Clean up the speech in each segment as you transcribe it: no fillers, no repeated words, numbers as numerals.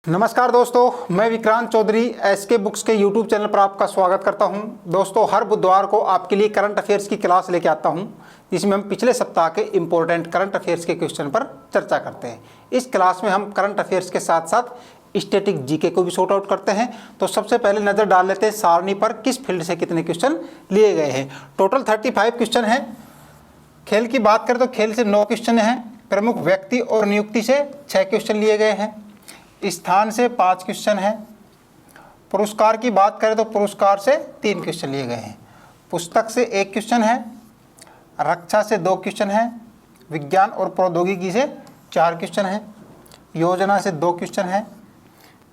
नमस्कार दोस्तों, मैं विक्रांत चौधरी एसके बुक्स के यूट्यूब चैनल पर आपका स्वागत करता हूं। दोस्तों, हर बुधवार को आपके लिए करंट अफेयर्स की क्लास लेके आता हूं, जिसमें हम पिछले सप्ताह के इम्पोर्टेंट करंट अफेयर्स के क्वेश्चन पर चर्चा करते हैं। इस क्लास में हम करंट अफेयर्स के साथ साथ स्टैटिक जीके को भी सॉर्ट आउट करते हैं। तो सबसे पहले नज़र डाल लेते हैं सारणी पर, किस फील्ड से कितने क्वेश्चन लिए गए हैं। टोटल 35 क्वेश्चन हैं। खेल की बात करें तो खेल से 9 क्वेश्चन हैं। प्रमुख व्यक्ति और नियुक्ति से 6 क्वेश्चन लिए गए हैं। स्थान से 5 क्वेश्चन है। पुरस्कार की बात करें तो पुरस्कार से 3 क्वेश्चन लिए गए हैं। पुस्तक से 1 क्वेश्चन है। रक्षा से 2 क्वेश्चन है। विज्ञान और प्रौद्योगिकी से 4 क्वेश्चन है। योजना से 2 क्वेश्चन है।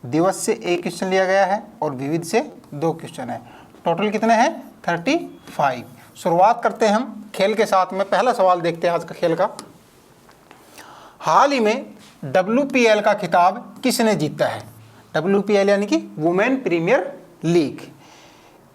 दिवस से 1 क्वेश्चन लिया गया है और विविध से 2 क्वेश्चन है। टोटल कितने हैं? 35। शुरुआत करते हैं हम खेल के साथ में। पहला सवाल देखते हैं आज का खेल का। हाल ही में WPL का खिताब किसने जीता है? WPL यानी कि वुमेन प्रीमियर लीग।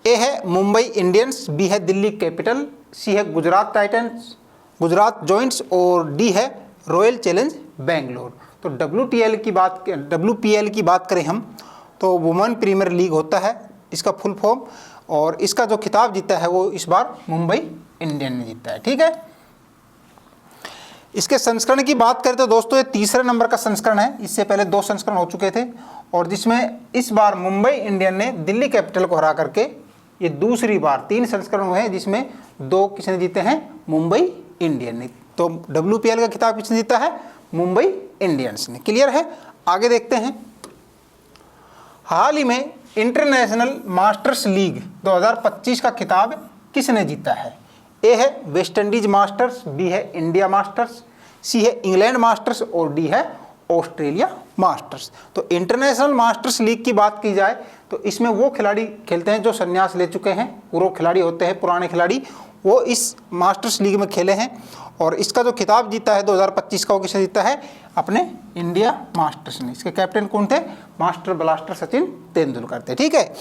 ए है मुंबई इंडियंस, बी है दिल्ली कैपिटल, सी है गुजरात टाइटंस, गुजरात जॉइंट्स और डी है रॉयल चैलेंज बेंगलोर। तो WPL की बात करें हम तो वुमेन प्रीमियर लीग होता है इसका फुल फॉर्म, और इसका जो खिताब जीता है वो इस बार मुंबई इंडियन ने जीता है। ठीक है। इसके संस्करण की बात करें तो दोस्तों ये तीसरे नंबर का संस्करण है। इससे पहले 2 संस्करण हो चुके थे और जिसमें इस बार मुंबई इंडियन ने दिल्ली कैपिटल को हरा करके ये दूसरी बार 3 संस्करण हुए हैं, जिसमें 2 किसने जीते हैं? मुंबई इंडियन ने। तो WPL का खिताब किसने जीता है? मुंबई इंडियंस ने। क्लियर है। आगे देखते हैं। हाल ही में इंटरनेशनल मास्टर्स लीग 2025 का खिताब किसने जीता है? ए है वेस्ट इंडीज मास्टर्स, बी है इंडिया मास्टर्स, सी है इंग्लैंड मास्टर्स और डी है ऑस्ट्रेलिया मास्टर्स। तो इंटरनेशनल मास्टर्स लीग की बात की जाए तो इसमें वो खिलाड़ी खेलते हैं जो संन्यास ले चुके हैं, पूर्व खिलाड़ी होते हैं, पुराने खिलाड़ी, वो इस मास्टर्स लीग में खेले हैं। और इसका जो खिताब जीता है 2025 का, वो किसने जीता है? अपने इंडिया मास्टर्स ने। इसके कैप्टन कौन थे? मास्टर ब्लास्टर सचिन तेंदुलकर थे। ठीक है।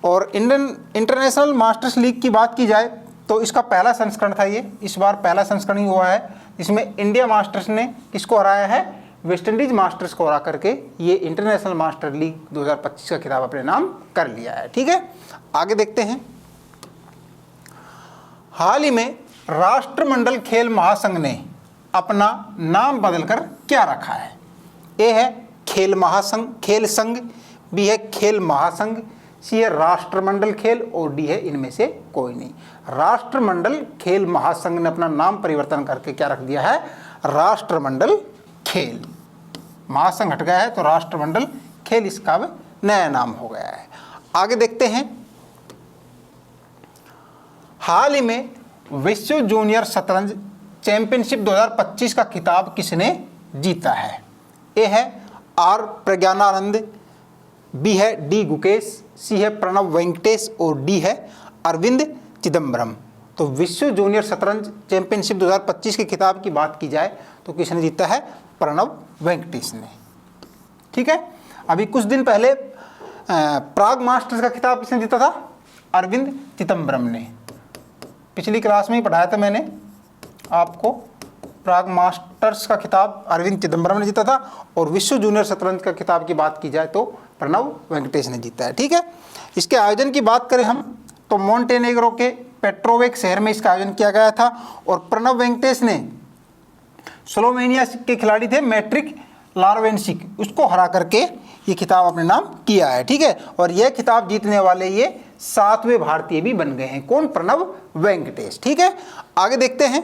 और इंटरनेशनल मास्टर्स लीग की बात की जाए तो इसका पहला संस्करण था ये, इस बार पहला संस्करण ही हुआ है। इसमें इंडिया मास्टर्स ने किसको हराया है? वेस्ट इंडीज मास्टर्स को हरा करके ये इंटरनेशनल मास्टर लीग 2025 का खिताब अपने नाम कर लिया है। ठीक है। आगे देखते हैं। हाल ही में राष्ट्रमंडल खेल महासंघ ने अपना नाम बदलकर क्या रखा है? ए है खेल महासंघ, खेल संघ, बी है खेल महासंघ, सी है राष्ट्रमंडल खेल और डी है इनमें से कोई नहीं। राष्ट्रमंडल खेल महासंघ ने अपना नाम परिवर्तन करके क्या रख दिया है? राष्ट्रमंडल खेल। महासंघ हट गया है तो राष्ट्रमंडल खेल इसका अब नया नाम हो गया है। आगे देखते हैं। हाल ही में विश्व जूनियर शतरंज चैंपियनशिप 2025 का खिताब किसने जीता है? ए है आर प्रज्ञानानंद, बी है डी गुकेश, सी है प्रणव वेंकटेश और डी है अरविंद चिदम्बरम। तो विश्व जूनियर शतरंज चैंपियनशिप 2025 के खिताब की बात की जाए तो किसने जीता है? प्रणव वेंकटेश ने। ठीक है। अभी कुछ दिन पहले प्राग मास्टर्स का खिताब किसने जीता था? अरविंद चिदम्बरम ने। पिछली क्लास में ही पढ़ाया था मैंने आपको। प्राग मास्टर्स का खिताब अरविंद चिदम्बरम ने जीता था और विश्व जूनियर शतरंज का खिताब की बात की जाए तो प्रणव वेंकटेश ने जीता है। ठीक है। इसके आयोजन की बात करें हम तो मोंटेनेग्रो के पेट्रोवेक शहर में इसका आयोजन किया गया था और प्रणव वेंकटेश ने स्लोवेनिया के खिलाड़ी थे मैट्रिक लारवेंसिक, उसको हरा करके ये खिताब अपने नाम किया है। ठीक है। और यह खिताब जीतने वाले ये 7वें भारतीय भी बन गए हैं। कौन? प्रणव वेंकटेश। ठीक है। आगे देखते हैं।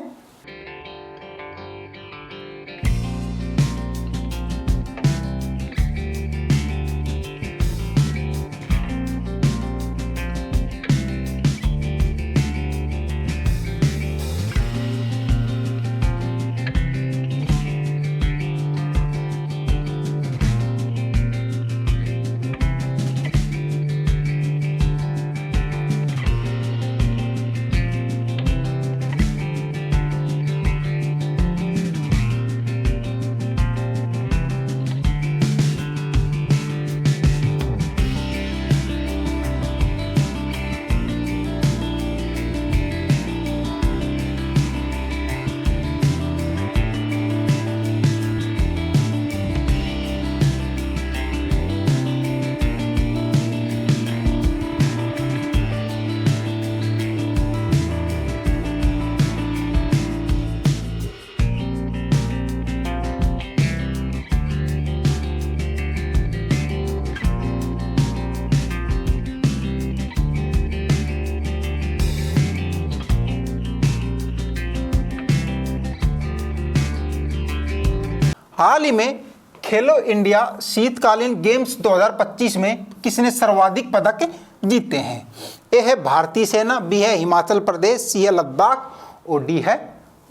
हाल ही में खेलो इंडिया शीतकालीन गेम्स 2025 में किसने सर्वाधिक पदक जीते हैं? ए है भारतीय सेना, बी है हिमाचल प्रदेश, सी है लद्दाख और डी है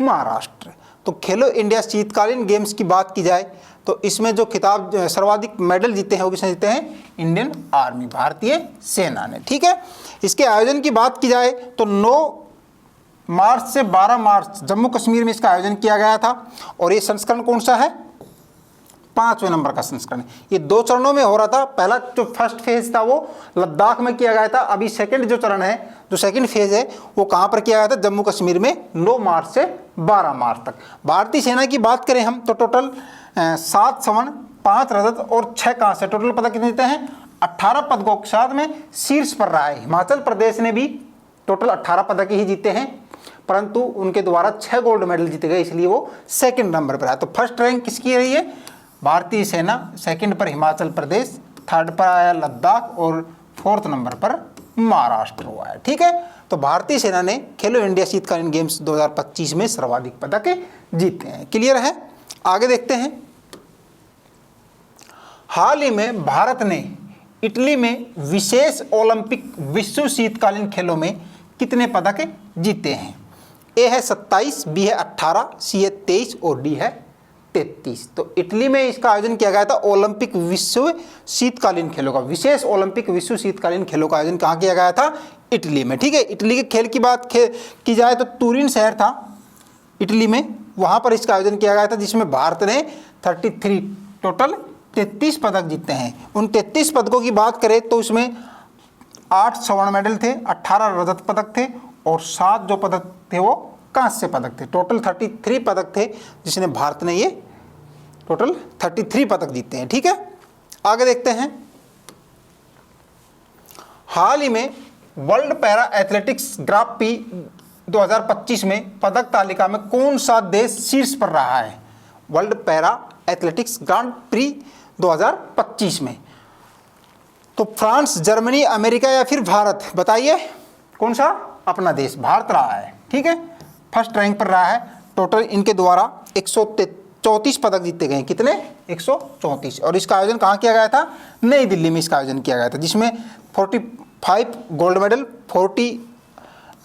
महाराष्ट्र। तो खेलो इंडिया शीतकालीन गेम्स की बात की जाए तो इसमें जो खिताब सर्वाधिक मेडल जीते हैं वो किसने जीते हैं? इंडियन आर्मी, भारतीय सेना ने। ठीक है, इसके आयोजन की बात की जाए तो 9 मार्च से 12 मार्च जम्मू कश्मीर में इसका आयोजन किया गया था। और ये संस्करण कौन सा है? 5वें नंबर का संस्करण। ये 2 चरणों में हो रहा था। पहला जो फर्स्ट फेज था वो लद्दाख में किया गया था। अभी सेकंड जो चरण है, जो सेकंड फेज है, वो कहाँ पर किया गया था? जम्मू कश्मीर में 9 मार्च से 12 मार्च तक। भारतीय सेना की बात करें हम तो टोटल 7 स्वर्ण, 5 रजत और 6 कांस्य, टोटल पदक कितने जीते हैं? 18 पदकों के साथ में शीर्ष पर रहा है। हिमाचल प्रदेश ने भी टोटल 18 पदक ही जीते हैं, परंतु उनके द्वारा 6 गोल्ड मेडल जीते गए, इसलिए वो सेकंड नंबर पर आया। तो फर्स्ट रैंक किसकी रही है? भारतीय सेना, सेकंड पर हिमाचल प्रदेश, थर्ड पर आया लद्दाख और 4th नंबर पर महाराष्ट्र हुआ है। ठीक है, तो भारतीय सेना ने खेलो इंडिया शीतकालीन गेम्स 2025 में सर्वाधिक पदक जीते हैं। क्लियर है? आगे देखते हैं। हाल ही में भारत ने इटली में विशेष ओलंपिक विश्व शीतकालीन खेलों में कितने पदक जीते हैं? ए है 27, बी है 18, सी है 23 और डी है 33। तो इटली में इसका आयोजन किया गया था ओलंपिक विश्व शीतकालीन खेलों का, विशेष ओलंपिक विश्व शीतकालीन खेलों का आयोजन कहाँ किया गया था? इटली में। ठीक है, इटली के खेल की बात की जाए तो तुरिन शहर था इटली में, वहाँ पर इसका आयोजन किया गया था, जिसमें भारत ने 33 टोटल 33 पदक जीते हैं। उन 33 पदकों की बात करें तो उसमें 8 स्वर्ण मेडल थे, 18 रजत पदक थे और 7 जो पदक थे वो कांस्य पदक थे। टोटल 33 पदक थे, जिसने भारत ने ये टोटल 33 पदक जीते हैं। ठीक है, आगे देखते हैं। हाल ही में वर्ल्ड पैरा एथलेटिक्स ग्रां प्री 2025 में पदक तालिका में कौन सा देश शीर्ष पर रहा है? वर्ल्ड पैरा एथलेटिक्स ग्रां प्री 2025 में तो फ्रांस, जर्मनी, अमेरिका या फिर भारत? बताइए कौन सा? अपना देश भारत रहा है। ठीक है, फर्स्ट रैंक पर रहा है। टोटल इनके द्वारा 134 पदक जीते गए। कितने? 134। और इसका आयोजन कहाँ किया गया था? नई दिल्ली में इसका आयोजन किया गया था, जिसमें 45 गोल्ड मेडल, 40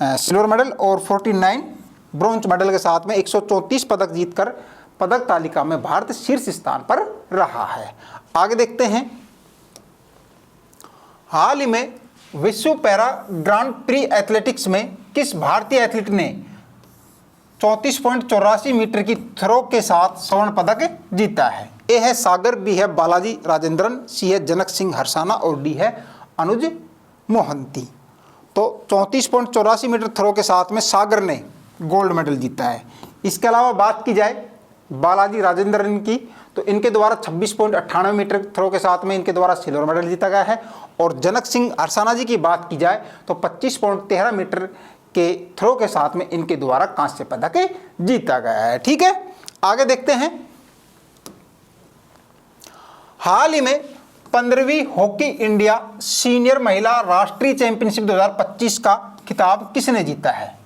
सिल्वर मेडल और 49 ब्रॉन्ज मेडल के साथ में 134 पदक जीतकर पदक तालिका में भारत शीर्ष स्थान पर रहा है। आगे देखते हैं। हाल ही में विश्व पैरा ग्रां प्री एथलेटिक्स में किस भारतीय एथलीट ने 34.84 मीटर की थ्रो के साथ स्वर्ण पदक जीता है? ए है सागर, बी है बालाजी राजेंद्रन, सी है जनक सिंह हरसाना और डी है अनुज मोहंती। तो 34.84 मीटर थ्रो के साथ में सागर ने गोल्ड मेडल जीता है। इसके अलावा बात की जाए बालाजी राजेंद्रन की तो इनके द्वारा 26.98 मीटर थ्रो के साथ में इनके द्वारा सिल्वर मेडल जीता गया है। और जनक सिंह हरसाना जी की बात की जाए तो 25.13 मीटर के थ्रो के साथ में इनके द्वारा कांस्य पदक जीता गया है। ठीक है, आगे देखते हैं। हाल ही में 15वीं हॉकी इंडिया सीनियर महिला राष्ट्रीय चैंपियनशिप 2025 का खिताब किसने जीता है?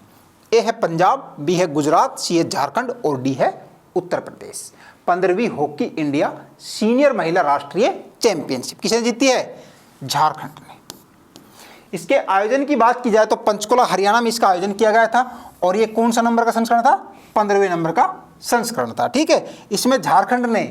ए है पंजाब, बी है गुजरात, सी है झारखंड और डी है Uttar Pradesh. 15वीं hockey India senior महिला राष्ट्रीय चैंपियनशिप किसने जीती है? झारखंड ने। इसके आयोजन की बात की जाए तो पंचकुला हरियाणा में इसका आयोजन किया गया था और ये कौन सा नंबर का संस्करण था? 15वें नंबर का संस्करण था। ठीक है, इसमें झारखंड ने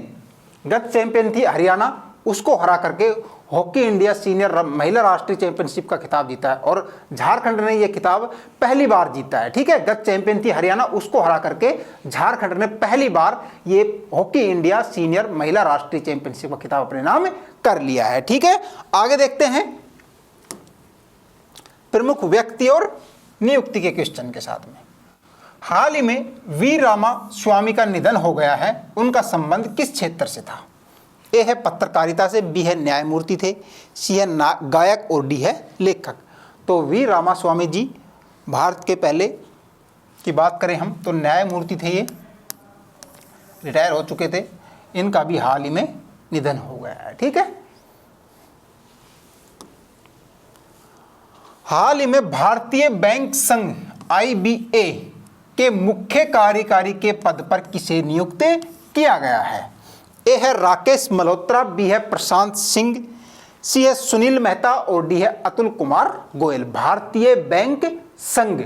गत चैंपियन थी हरियाणा, उसको हरा करके हॉकी इंडिया सीनियर महिला राष्ट्रीय चैंपियनशिप का खिताब जीता है और झारखंड ने यह खिताब पहली बार जीता है। ठीक है, गत चैंपियन थी हरियाणा, उसको हरा करके झारखंड ने पहली बार ये हॉकी इंडिया सीनियर महिला राष्ट्रीय चैंपियनशिप का खिताब अपने नाम कर लिया है। ठीक है, आगे देखते हैं प्रमुख व्यक्ति और नियुक्ति के क्वेश्चन के साथ में। हाल ही में वी रामा स्वामी का निधन हो गया है, उनका संबंध किस क्षेत्र से था? ए है पत्रकारिता से, बी है न्यायमूर्ति थे, सी है गायक और डी है लेखक। तो वी रामास्वामी जी भारत के पहले की बात करें हम तो न्यायमूर्ति थे, ये रिटायर हो चुके थे, इनका भी हाल ही में निधन हो गया है। ठीक है, हाल ही में भारतीय बैंक संघ IBA के मुख्य कार्यकारी के पद पर किसे नियुक्त किया गया है? ए है राकेश मल्होत्रा, बी है प्रशांत सिंह, सी है सुनील मेहता और डी है अतुल कुमार गोयल। भारतीय बैंक संघ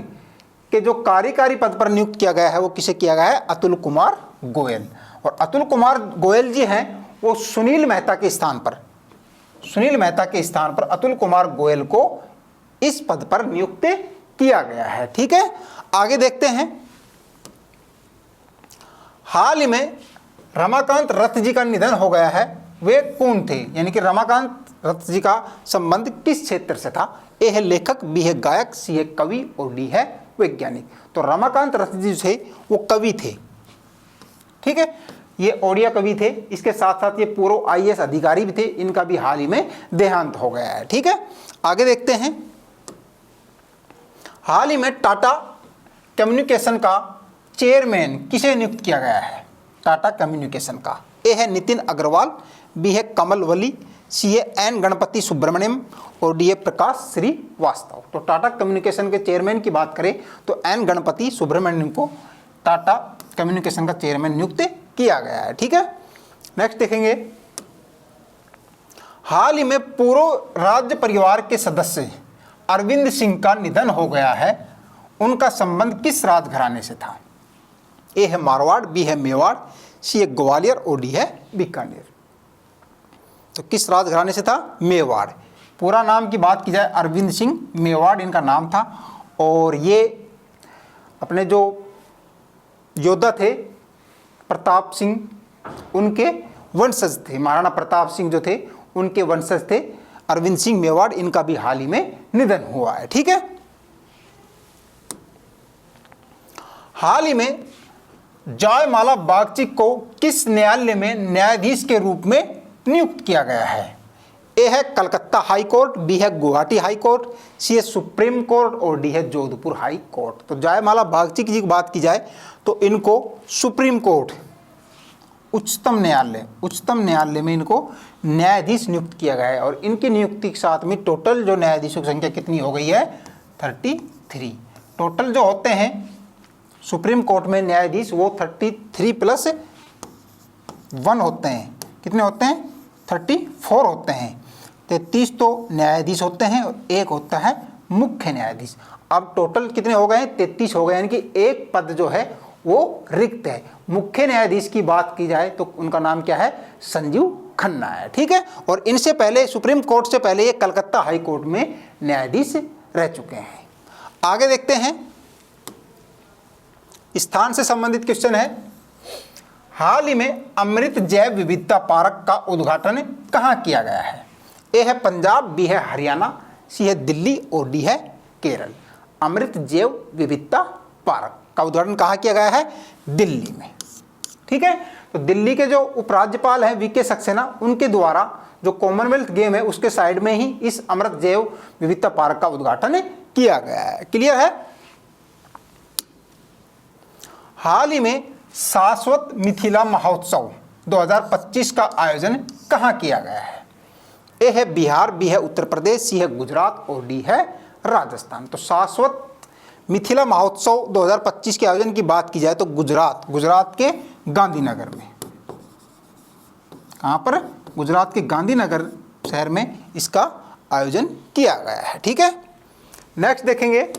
के जो कार्यकारी पद पर नियुक्त किया गया है वो किसे किया गया है? अतुल कुमार गोयल। और अतुल कुमार गोयल जी हैं वो सुनील मेहता के स्थान पर, सुनील मेहता के स्थान पर अतुल कुमार गोयल को इस पद पर नियुक्त किया गया है। ठीक है, आगे देखते हैं। हाल ही में रमाकांत रथ जी का निधन हो गया है, वे कौन थे? यानी कि रमाकांत रथ जी का संबंध किस क्षेत्र से था? ए है लेखक, बी है गायक, सी है कवि और डी है वैज्ञानिक। तो रमाकांत रथ जी थे वो कवि थे। ठीक है, ये ओडिया कवि थे, इसके साथ साथ ये पूर्व आईएएस अधिकारी भी थे, इनका भी हाल ही में देहांत हो गया है। ठीक है, आगे देखते हैं। हाल ही में टाटा कम्युनिकेशन का चेयरमैन किसे नियुक्त किया गया है? टाटा कम्युनिकेशन का ए है नितिन अग्रवाल, बी है कमल वली, सी है एन गणपति सुब्रमण्यम और डी है प्रकाश श्रीवास्तव। तो टाटा कम्युनिकेशन के चेयरमैन की बात करें तो एन गणपति सुब्रमण्यम को टाटा कम्युनिकेशन का चेयरमैन नियुक्त किया गया है। ठीक है, नेक्स्ट देखेंगे। हाल ही में पूर्व राज्य परिवार के सदस्य अरविंद सिंह का निधन हो गया है, उनका संबंध किस राजघराने से था? ए है मारवाड़, बी है मेवाड़, सी है ग्वालियर और डी है बीकानेर। तो किस राजघराने से था? मेवाड़। पूरा नाम की बात की जाए अरविंद सिंह, मेवाड़ इनका नाम था। और ये अपने जो योद्धा थे प्रताप सिंह, उनके वंशज थे। महाराणा प्रताप सिंह जो थे उनके वंशज थे अरविंद सिंह मेवाड़, इनका भी हाल ही में निधन हुआ है। ठीक है, हाल ही में जयमाला बागची को किस न्यायालय में न्यायाधीश के रूप में नियुक्त किया गया है? ए है कलकत्ता हाई कोर्ट, बी है गुवाहाटी हाई कोर्ट, सी है सुप्रीम कोर्ट और डी है जोधपुर हाई कोर्ट। तो जयमाला बागची की बात की जाए तो इनको सुप्रीम कोर्ट, उच्चतम न्यायालय में इनको न्यायाधीश नियुक्त किया गया है। और इनकी नियुक्ति के साथ में टोटल जो न्यायाधीशों की संख्या कितनी हो गई है? 33। टोटल जो होते हैं सुप्रीम कोर्ट में न्यायाधीश वो 33+1 होते हैं। कितने होते हैं? 34 होते हैं। 33 तो न्यायाधीश होते हैं और एक होता है मुख्य न्यायाधीश। अब टोटल कितने हो गए हैं? 33 हो गए, यानी कि एक पद जो है वो रिक्त है। मुख्य न्यायाधीश की बात की जाए तो उनका नाम क्या है? संजीव खन्ना है। ठीक है, और इनसे पहले सुप्रीम कोर्ट से पहले ये कलकत्ता हाई कोर्ट में न्यायाधीश रह चुके हैं। आगे देखते हैं, स्थान से संबंधित क्वेश्चन है। हाल ही में अमृत जैव विविधता पार्क का उद्घाटन कहाँ किया गया है? ए है पंजाब, बी है हरियाणा, सी है दिल्ली और डी है केरल। अमृत जैव विविधता पार्क का उद्घाटन कहाँ किया गया है? दिल्ली में। ठीक है, तो दिल्ली के जो उपराज्यपाल हैं वीके सक्सेना, उनके द्वारा जो कॉमनवेल्थ गेम है उसके साइड में ही इस अमृत जैव विविधता पार्क का उद्घाटन किया गया है। क्लियर है? हाल ही में शाश्वत मिथिला महोत्सव 2025 का आयोजन कहाँ किया गया है? ए है बिहार, बी है उत्तर प्रदेश, सी है गुजरात और डी है राजस्थान। तो शाश्वत मिथिला महोत्सव 2025 के आयोजन की बात की जाए तो गुजरात के गांधीनगर में। कहाँ पर? गुजरात के गांधीनगर शहर में इसका आयोजन किया गया है। ठीक है, नेक्स्ट देखेंगे।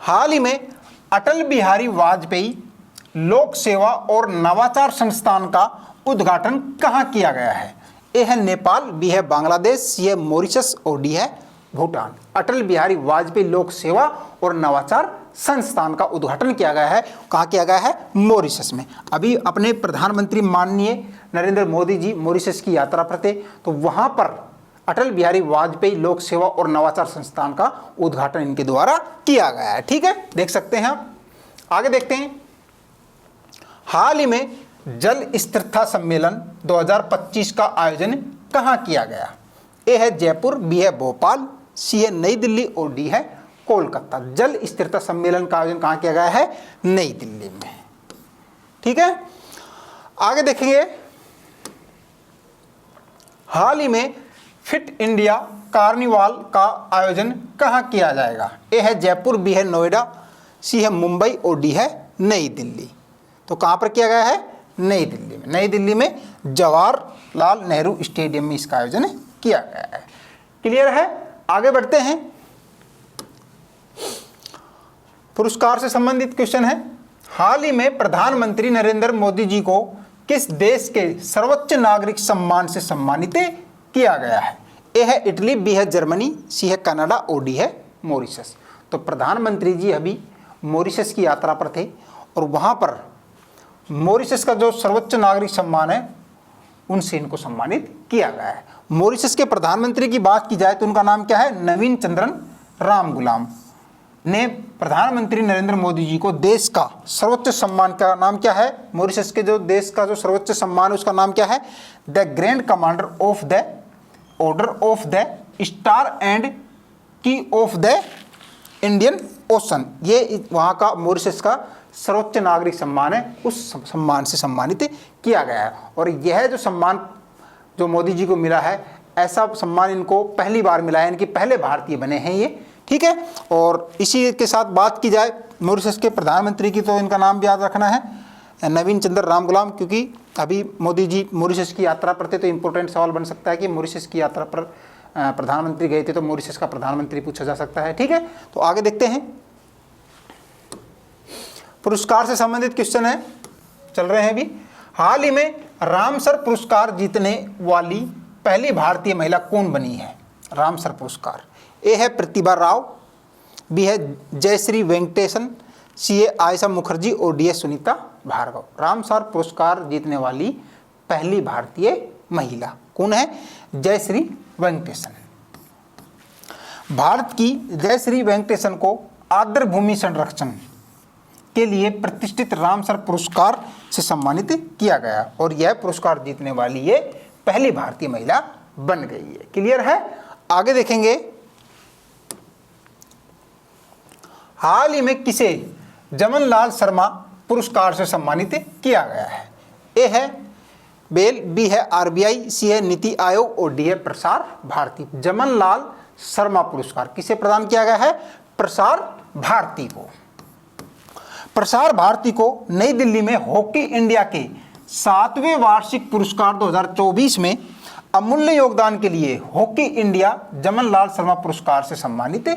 हाल ही में अटल बिहारी वाजपेयी लोक सेवा और नवाचार संस्थान का उद्घाटन कहाँ किया गया है? ए है नेपाल, बी है बांग्लादेश, सी है मॉरिशस और डी है भूटान। अटल बिहारी वाजपेयी लोक सेवा और नवाचार संस्थान का उद्घाटन किया गया है। कहाँ किया गया है? मॉरिशस में। अभी अपने प्रधानमंत्री माननीय नरेंद्र मोदी जी मॉरिशस की यात्रा पर थे, तो वहाँ पर अटल बिहारी वाजपेयी लोक सेवा और नवाचार संस्थान का उद्घाटन इनके द्वारा किया गया है। ठीक है, देख सकते हैं आप। आगे देखते हैं। हाल ही में जल स्थिरता सम्मेलन 2025 का आयोजन कहाँ किया गया? ए है जयपुर, बी है भोपाल, सी है नई दिल्ली और डी है कोलकाता। जल स्थिरता सम्मेलन का आयोजन कहाँ किया गया है? नई दिल्ली में। ठीक है, आगे देखेंगे। हाल ही में फिट इंडिया कार्निवाल का आयोजन कहाँ किया जाएगा? ए है जयपुर, बी है नोएडा, सी है मुंबई और डी है नई दिल्ली। तो कहाँ पर किया गया है? नई दिल्ली में। नई दिल्ली में जवाहरलाल नेहरू स्टेडियम में इसका आयोजन किया गया है। क्लियर है? आगे बढ़ते हैं। पुरस्कार से संबंधित क्वेश्चन है, हाल ही में प्रधानमंत्री नरेंद्र मोदी जी को किस देश के सर्वोच्च नागरिक सम्मान से सम्मानित किया गया है? ए है इटली, बी है जर्मनी, सी है कनाडा और डी है मॉरिशस। तो प्रधानमंत्री जी अभी मॉरिशस की यात्रा पर थे और वहाँ पर मॉरिशस का जो सर्वोच्च नागरिक सम्मान है उनसे इनको सम्मानित किया गया है। मॉरिशस के प्रधानमंत्री की बात की जाए तो उनका नाम क्या है? नवीन चंद्रन रामगुलाम ने प्रधानमंत्री नरेंद्र मोदी जी को देश का सर्वोच्च सम्मान का नाम क्या है? मॉरिशस के जो देश का जो सर्वोच्च सम्मान है उसका नाम क्या है? The grand commander of the order of the star and की ऑफ द इंडियन ओशन। ये वहाँ का मॉरिशस का सर्वोच्च नागरिक सम्मान है, उस सम्मान से सम्मानित किया गया है। और यह जो सम्मान जो मोदी जी को मिला है, ऐसा सम्मान इनको पहली बार मिला है, इनके पहले भारतीय बने हैं ये। ठीक है, और इसी के साथ बात की जाए मॉरिशस के प्रधानमंत्री की तो इनका नाम भी याद रखना है, नवीन चंद्र रामगुलाम, क्योंकि अभी मोदी जी मॉरिशस की यात्रा पर थे तो इम्पोर्टेंट सवाल बन सकता है कि मॉरिशस की यात्रा पर प्रधानमंत्री गए थे तो मॉरिशस का प्रधानमंत्री पूछा जा सकता है। ठीक है, तो आगे देखते हैं। पुरस्कार से संबंधित क्वेश्चन है, चल रहे हैं अभी। हाल ही में रामसर पुरस्कार जीतने वाली पहली भारतीय महिला कौन बनी है? रामसर पुरस्कार, ए है प्रतिभा राव, बी है जयश्री वेंकटेशन, सी है आयशा मुखर्जी और डी है सुनीता भार्गव। रामसर पुरस्कार जीतने वाली पहली भारतीय महिला कौन है? जयश्री वेंकटेशन। भारत की जयश्री वेंकटेशन को आर्द्र भूमि संरक्षण के लिए प्रतिष्ठित रामसर पुरस्कार से सम्मानित किया गया और यह पुरस्कार जीतने वाली ये पहली भारतीय महिला बन गई है। क्लियर है? आगे देखेंगे। हाल ही में किसे जमनलाल शर्मा पुरस्कार से सम्मानित किया गया है? ए है बेल, बी है आरबीआई, सी है नीति आयोग और डी है प्रसार भारती। जमनलाल शर्मा पुरस्कार किसे प्रदान किया गया है? प्रसार भारती को। प्रसार भारती को नई दिल्ली में हॉकी इंडिया के 7वें वार्षिक पुरस्कार 2024 में अमूल्य योगदान के लिए हॉकी इंडिया जमनलाल शर्मा पुरस्कार से सम्मानित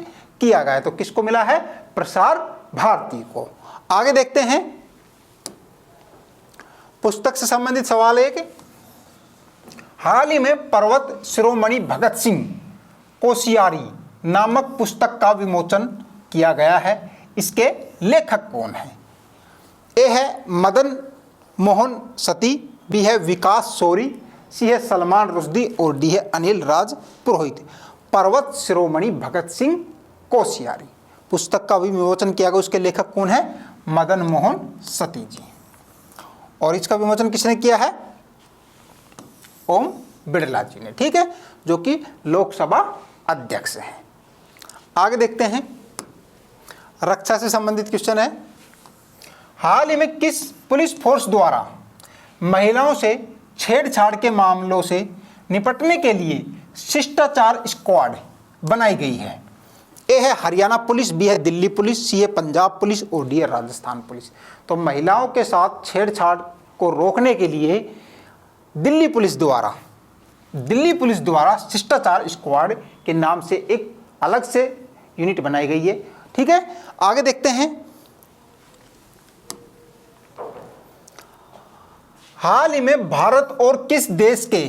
किया गया है। तो किसको मिला है? प्रसार भारती को। आगे देखते हैं। पुस्तक से संबंधित सवाल एक, हाल ही में पर्वत शिरोमणि भगत सिंह कोश्यारी नामक पुस्तक का विमोचन किया गया है। इसके लेखक कौन हैं? ए है मदन मोहन सती, बी है विकास सोरी, सी है सलमान रुश्दी और डी है अनिल राज पुरोहित। पर्वत शिरोमणि भगत सिंह कोश्यारी पुस्तक का विमोचन किया गया, उसके लेखक कौन है? मदन मोहन सती जी। और इसका विमोचन किसने किया है? ओम बिड़ला जी ने। ठीक है, जो कि लोकसभा अध्यक्ष हैं। आगे देखते हैं। रक्षा से संबंधित क्वेश्चन है, हाल ही में किस पुलिस फोर्स द्वारा महिलाओं से छेड़छाड़ के मामलों से निपटने के लिए शिष्टाचार स्क्वाड बनाई गई है? ए है हरियाणा पुलिस, बी है दिल्ली पुलिस, सी है पंजाब पुलिस और डी है राजस्थान पुलिस। तो महिलाओं के साथ छेड़छाड़ को रोकने के लिए दिल्ली पुलिस द्वारा शिष्टाचार स्क्वाड के नाम से एक अलग से यूनिट बनाई गई है। ठीक है, आगे देखते हैं। हाल ही में भारत और किस देश के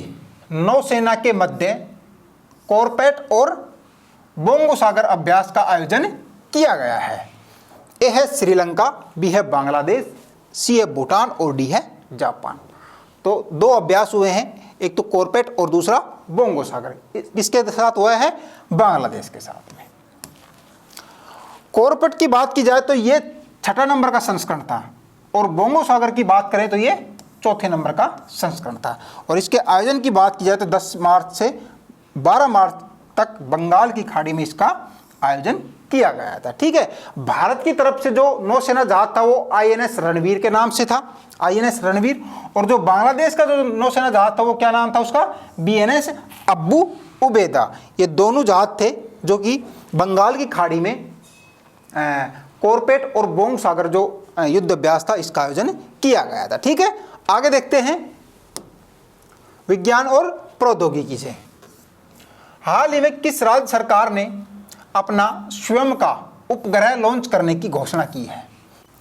नौसेना के मध्य कॉर्पेट और बोंगो सागर अभ्यास का आयोजन किया गया है? ए है श्रीलंका, बी है बांग्लादेश, सी है भूटान और डी है जापान। तो दो अभ्यास हुए हैं, एक तो कॉर्पेट और दूसरा बोंगो सागर। किसके साथ हुआ है? बांग्लादेश के साथ में। कॉर्पेट की बात की जाए तो ये 6 नंबर का संस्करण था और बोंगो सागर की बात करें तो ये 4 नंबर का संस्करण था। और इसके आयोजन की बात की जाए तो 10 मार्च से 12 मार्च तक बंगाल की खाड़ी में इसका आयोजन किया गया था। ठीक है, भारत की तरफ से जो नौसेना जहाज था वो आईएनएस रणवीर के नाम से था, आईएनएस रणवीर। और जो बांग्लादेश का जो नौसेना जहाज था वो क्या नाम था उसका? बीएनएस अब्बू उबैदा। ये दोनों जहाज थे जो कि बंगाल की खाड़ी में कॉर्पेट और बोंग सागर जो युद्ध अभ्यास था इसका आयोजन किया गया था। ठीक है, आगे देखते हैं। विज्ञान और प्रौद्योगिकी से। हाल ही में किस राज्य सरकार ने अपना स्वयं का उपग्रह लॉन्च करने की घोषणा की है?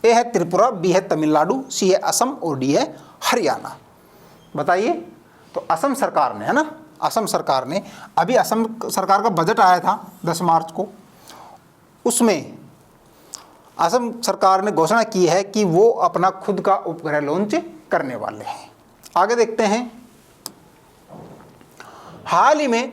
ए है त्रिपुरा, बी है तमिलनाडु, सी है असम और डी है हरियाणा। बताइए। तो असम सरकार ने, है ना, असम सरकार ने, अभी असम सरकार का बजट आया था 10 मार्च को, उसमें असम सरकार ने घोषणा की है कि वो अपना खुद का उपग्रह लॉन्च करने वाले हैं। आगे देखते हैं। हाल ही में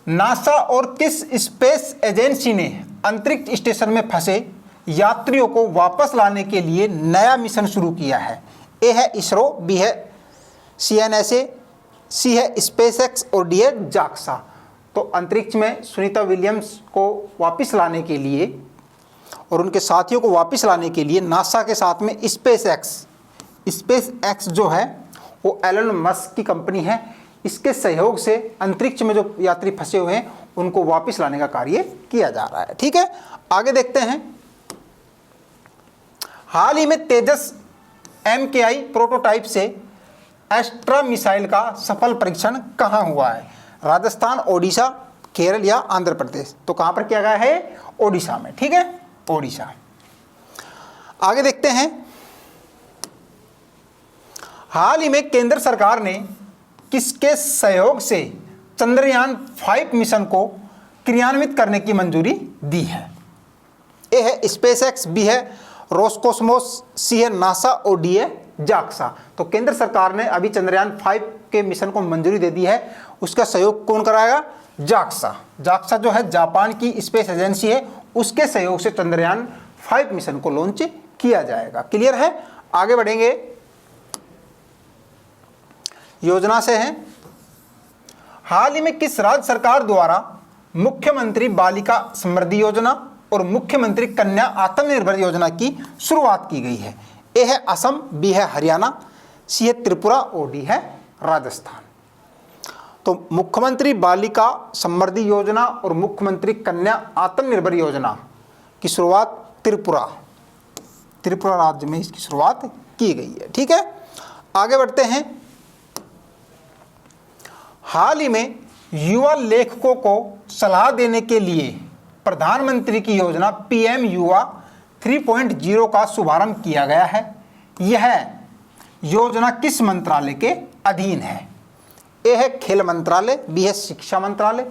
नासा और किस स्पेस एजेंसी ने अंतरिक्ष स्टेशन में फंसे यात्रियों को वापस लाने के लिए नया मिशन शुरू किया है? ए है इसरो, बी है CNSA, सी है स्पेसएक्स और डी है जाक्सा। तो अंतरिक्ष में सुनीता विलियम्स को वापस लाने के लिए और उनके साथियों को वापस लाने के लिए नासा के साथ में स्पेसएक्स जो है वो एलन मस्क की कंपनी है, इसके सहयोग से अंतरिक्ष में जो यात्री फंसे हुए हैं उनको वापस लाने का कार्य किया जा रहा है। ठीक है, आगे देखते हैं। हाल ही में तेजस MKI प्रोटोटाइप से एस्ट्रा मिसाइल का सफल परीक्षण कहां हुआ है? राजस्थान, ओडिशा, केरल या आंध्र प्रदेश? तो कहां पर किया गया है? ओडिशा में। ठीक है, ओडिशा। आगे देखते हैं। हाल ही में केंद्र सरकार ने किसके सहयोग से चंद्रयान 5 मिशन को क्रियान्वित करने की मंजूरी दी है? ए है स्पेसएक्स, बी है रोसकोसमोस, सी है नासा और डी है जाक्सा। तो केंद्र सरकार ने अभी चंद्रयान 5 के मिशन को मंजूरी दे दी है, उसका सहयोग कौन कराएगा? जाक्सा। जाक्सा जो है जापान की स्पेस एजेंसी है, उसके सहयोग से चंद्रयान 5 मिशन को लॉन्च किया जाएगा। क्लियर है? आगे बढ़ेंगे। योजना से है। हाल ही में किस राज्य सरकार द्वारा मुख्यमंत्री बालिका समृद्धि योजना और मुख्यमंत्री कन्या आत्मनिर्भर योजना की शुरुआत की गई है? ए है असम, बी है हरियाणा, सी है त्रिपुरा और डी है राजस्थान। तो मुख्यमंत्री बालिका समृद्धि योजना और मुख्यमंत्री कन्या आत्मनिर्भर योजना की शुरुआत त्रिपुरा राज्य में इसकी शुरुआत की गई है। ठीक है, आगे बढ़ते हैं। हाल ही में युवा लेखकों को सलाह देने के लिए प्रधानमंत्री की योजना PM युवा 3.0 का शुभारंभ किया गया है। यह योजना किस मंत्रालय के अधीन है? ए है खेल मंत्रालय, बी है शिक्षा मंत्रालय,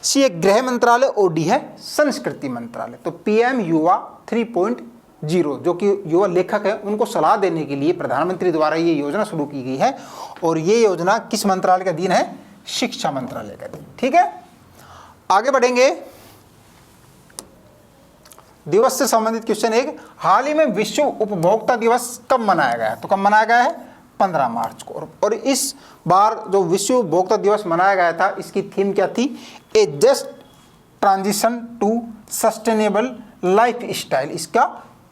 सी है गृह मंत्रालय और डी है संस्कृति मंत्रालय। तो PM युवा 3.0 जो कि युवा लेखक है उनको सलाह देने के लिए प्रधानमंत्री द्वारा ये योजना शुरू की गई है और ये योजना किस मंत्रालय के अधीन है? शिक्षा मंत्रालय का। ठीक है, आगे बढ़ेंगे। दिवस से संबंधित क्वेश्चन एक, हाल ही में विश्व उपभोक्ता दिवस कब मनाया गया है? तो कब मनाया गया है? 15 मार्च को। और इस बार जो विश्व उपभोक्ता दिवस मनाया गया था इसकी थीम क्या थी? A just transition to sustainable lifestyle इसका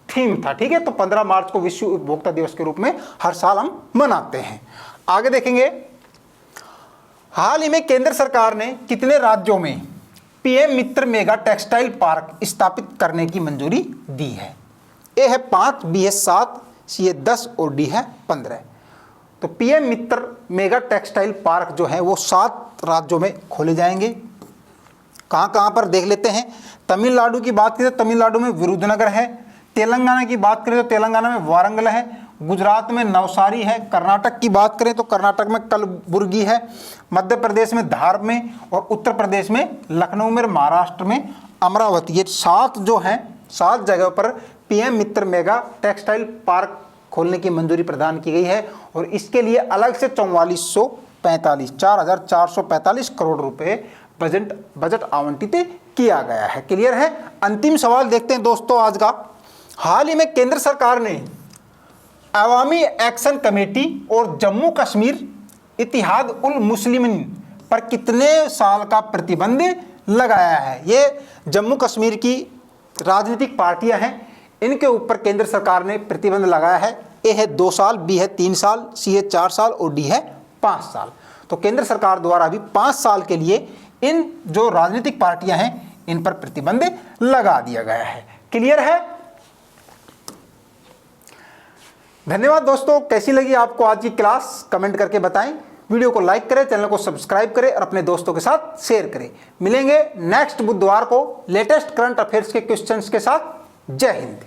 थीम था। ठीक है, तो 15 मार्च को विश्व उपभोक्ता दिवस के रूप में हर साल हम मनाते हैं। आगे देखेंगे। हाल ही में केंद्र सरकार ने कितने राज्यों में PM मित्र मेगा टेक्सटाइल पार्क स्थापित करने की मंजूरी दी है? ए है 5, बी है 7, सी है 10 और डी है 15। तो PM मित्र मेगा टेक्सटाइल पार्क जो है वो 7 राज्यों में खोले जाएंगे। कहाँ कहाँ पर देख लेते हैं। तमिलनाडु की बात करें तो तमिलनाडु में विरुधनगर है, तेलंगाना की बात करें तो तेलंगाना में वारंगल है, गुजरात में नवसारी है, कर्नाटक की बात करें तो कर्नाटक में कलबुर्गी है, मध्य प्रदेश में धार में और उत्तर प्रदेश में लखनऊ में, महाराष्ट्र में अमरावती। ये 7 जो हैं 7 जगह पर PM मित्र मेगा टेक्सटाइल पार्क खोलने की मंजूरी प्रदान की गई है और इसके लिए अलग से 4,445 करोड़ रुपए बजट आवंटित किया गया है। क्लियर है? अंतिम सवाल देखते हैं दोस्तों आज का। हाल ही में केंद्र सरकार ने अवामी एक्शन कमेटी और जम्मू कश्मीर इत्तेहाद उल मुस्लिमीन पर कितने साल का प्रतिबंध लगाया है? ये जम्मू कश्मीर की राजनीतिक पार्टियां हैं, इनके ऊपर केंद्र सरकार ने प्रतिबंध लगाया है। ए है 2 साल, बी है 3 साल, सी है 4 साल और डी है 5 साल। तो केंद्र सरकार द्वारा अभी 5 साल के लिए इन जो राजनीतिक पार्टियां हैं इन पर प्रतिबंध लगा दिया गया है। क्लियर है? धन्यवाद दोस्तों। कैसी लगी आपको आज की क्लास कमेंट करके बताएं। वीडियो को लाइक करें, चैनल को सब्सक्राइब करें और अपने दोस्तों के साथ शेयर करें। मिलेंगे नेक्स्ट बुधवार को लेटेस्ट करंट अफेयर्स के क्वेश्चंस के साथ। जय हिंद।